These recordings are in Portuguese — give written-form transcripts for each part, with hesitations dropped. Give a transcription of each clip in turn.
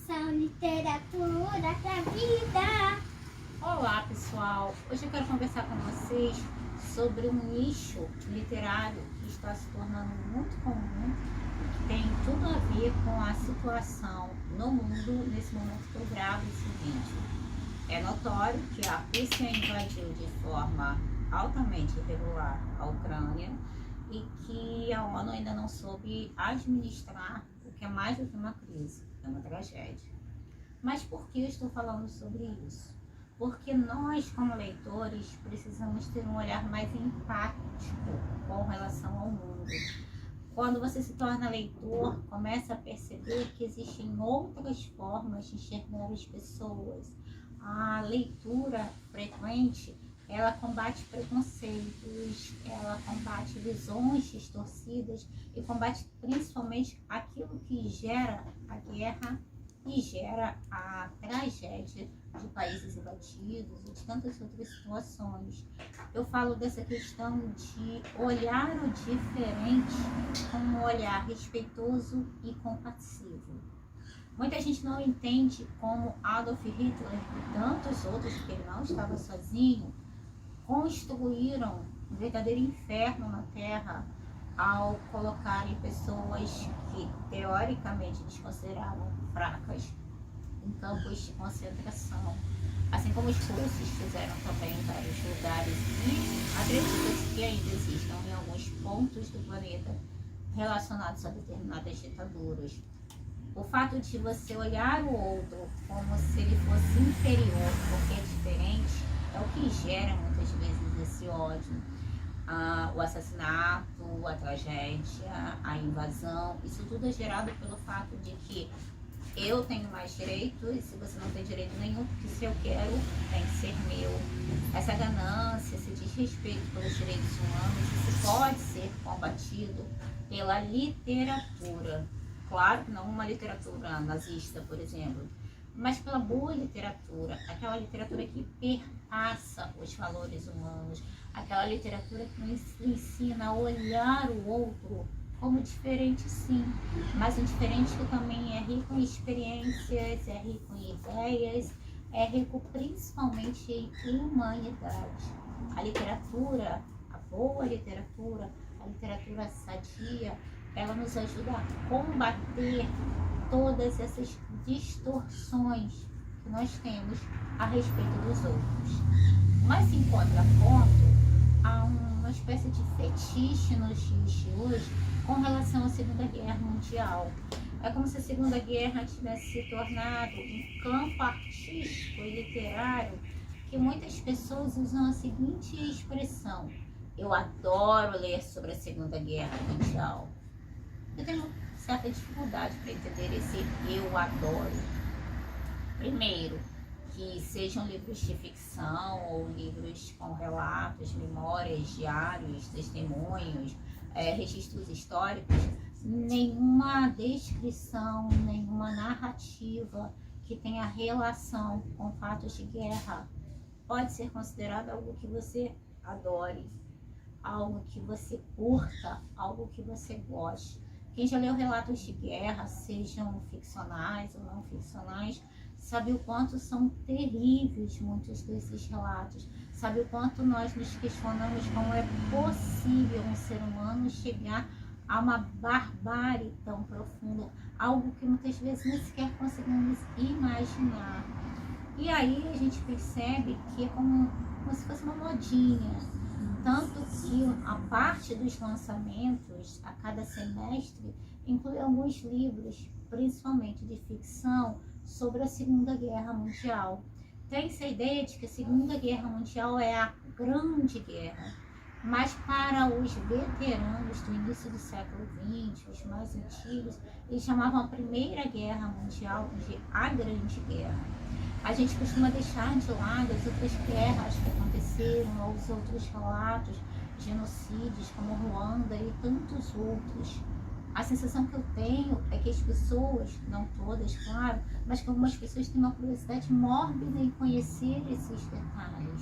Educação, literatura pra vida. Olá pessoal, hoje eu quero conversar com vocês sobre um nicho literário que está se tornando muito comum e que tem tudo a ver com a situação no mundo nesse momento que eu gravo esse vídeo. É notório que a Rússia invadiu de forma altamente irregular a Ucrânia e que a ONU ainda não soube administrar o que é mais do que uma crise, é uma tragédia. Mas por que eu estou falando sobre isso? Porque nós, como leitores, precisamos ter um olhar mais empático com relação ao mundo. Quando você se torna leitor, começa a perceber que existem outras formas de enxergar as pessoas. A leitura frequente, ela combate preconceitos, ela combate visões distorcidas e combate principalmente aquilo que gera a guerra e gera a tragédia de países invadidos e de tantas outras situações. Eu falo dessa questão de olhar o diferente com um olhar respeitoso e compassivo. Muita gente não entende como Adolf Hitler e tantos outros, porque ele não estava sozinho, construíram um verdadeiro inferno na Terra ao colocarem pessoas que teoricamente eles consideravam fracas em campos de concentração, assim como os russos fizeram também em vários lugares, e acredita-se que ainda existam em alguns pontos do planeta relacionados a determinadas ditaduras. O fato de você olhar o outro como se ele fosse inferior porque é diferente é o que gera muitas vezes esse ódio. O assassinato, a tragédia, a invasão, isso tudo é gerado pelo fato de que eu tenho mais direitos e se você não tem direito nenhum, porque se eu quero, tem que ser meu. Essa ganância, esse desrespeito pelos direitos humanos, isso pode ser combatido pela literatura. Claro que não uma literatura nazista, por exemplo, mas pela boa literatura, aquela literatura que perpassa os valores humanos, aquela literatura que nos ensina a olhar o outro como diferente, sim, mas um diferente que também é rico em experiências, é rico em ideias, é rico principalmente em humanidade. A literatura, a boa literatura, a literatura sadia, ela nos ajuda a combater todas essas distorções que nós temos a respeito dos outros. Mas em contraponto, há uma espécie de fetiche nos dias de hoje com relação à Segunda Guerra Mundial. É como se a Segunda Guerra tivesse se tornado um campo artístico e literário que muitas pessoas usam a seguinte expressão: eu adoro ler sobre a Segunda Guerra Mundial. Eu tenho certa dificuldade para entender esse eu adoro. Primeiro, que sejam livros de ficção ou livros com relatos, memórias, diários, testemunhos, registros históricos, nenhuma descrição, nenhuma narrativa que tenha relação com fatos de guerra pode ser considerado algo que você adore, algo que você curta, algo que você goste. Quem já leu relatos de guerra, sejam ficcionais ou não ficcionais, sabe o quanto são terríveis muitos desses relatos, sabe o quanto nós nos questionamos como é possível um ser humano chegar a uma barbárie tão profunda, algo que muitas vezes nem sequer conseguimos imaginar. E aí a gente percebe que é como se fosse uma modinha. Tanto que a parte dos lançamentos a cada semestre inclui alguns livros, principalmente de ficção, sobre a Segunda Guerra Mundial. Tem-se a ideia de que a Segunda Guerra Mundial é a grande guerra, mas para os veteranos do início do século XX, os mais antigos, eles chamavam a Primeira Guerra Mundial de a Grande Guerra. A gente costuma deixar de lado as outras guerras que aconteceram, ou os outros relatos, genocídios como Ruanda e tantos outros. A sensação que eu tenho é que as pessoas, não todas, claro, mas que algumas pessoas têm uma curiosidade mórbida em conhecer esses detalhes.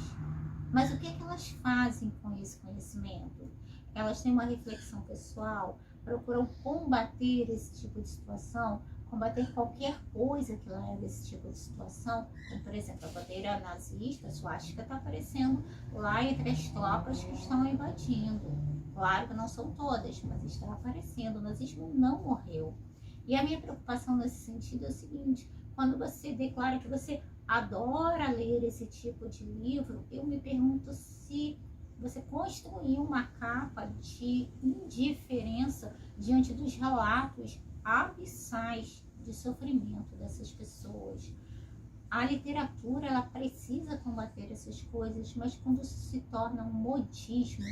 Mas o que é que elas fazem com esse conhecimento? Elas têm uma reflexão pessoal, procuram combater esse tipo de situação combater qualquer coisa que leve a esse tipo de situação, como por exemplo a bandeira nazista, a suástica está aparecendo lá entre as tropas que estão invadindo. Claro que não são todas, mas está aparecendo. O nazismo não morreu. E a minha preocupação nesse sentido é o seguinte: quando você declara que você adora ler esse tipo de livro, eu me pergunto se você construiu uma capa de indiferença diante dos relatos abissais de sofrimento dessas pessoas. A literatura, ela precisa combater essas coisas, mas quando se torna um modismo,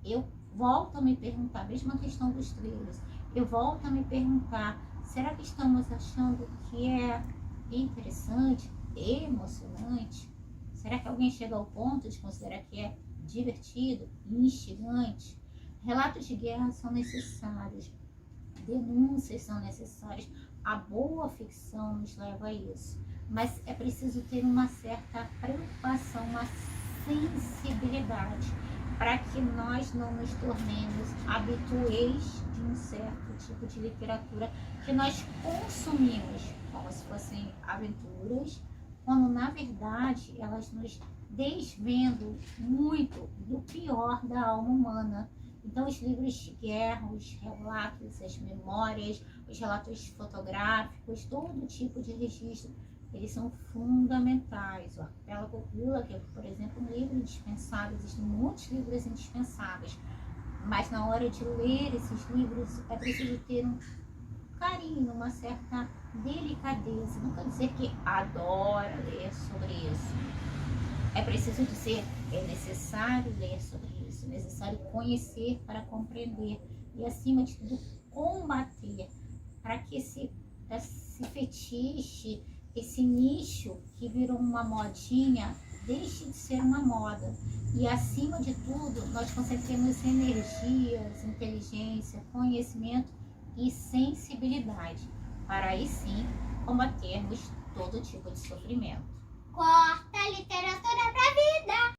eu volto a me perguntar, a mesma questão dos thrillers, eu volto a me perguntar, será que estamos achando que é interessante, emocionante? Será que alguém chega ao ponto de considerar que é divertido, instigante? Relatos de guerra são necessários, denúncias são necessárias, a boa ficção nos leva a isso, mas é preciso ter uma certa preocupação, uma sensibilidade, para que nós não nos tornemos habituês de um certo tipo de literatura que nós consumimos como se fossem aventuras, quando na verdade elas nos desvendam muito do pior da alma humana. Então os livros de guerra, os relatos, as memórias, os relatos fotográficos, todo tipo de registro, eles são fundamentais. O Arquipélago Gula, que é, por exemplo, um livro indispensável, existem muitos livros indispensáveis, mas na hora de ler esses livros é preciso ter um carinho, uma certa delicadeza. Não quer dizer que adora ler sobre isso. É preciso dizer, é necessário ler sobre isso, é necessário conhecer para compreender e, acima de tudo, combater, para que esse fetiche, esse nicho que virou uma modinha, deixe de ser uma moda. E, acima de tudo, nós concentremos energias, inteligência, conhecimento e sensibilidade, para aí sim combatermos todo tipo de sofrimento. Corta a literatura pra vida.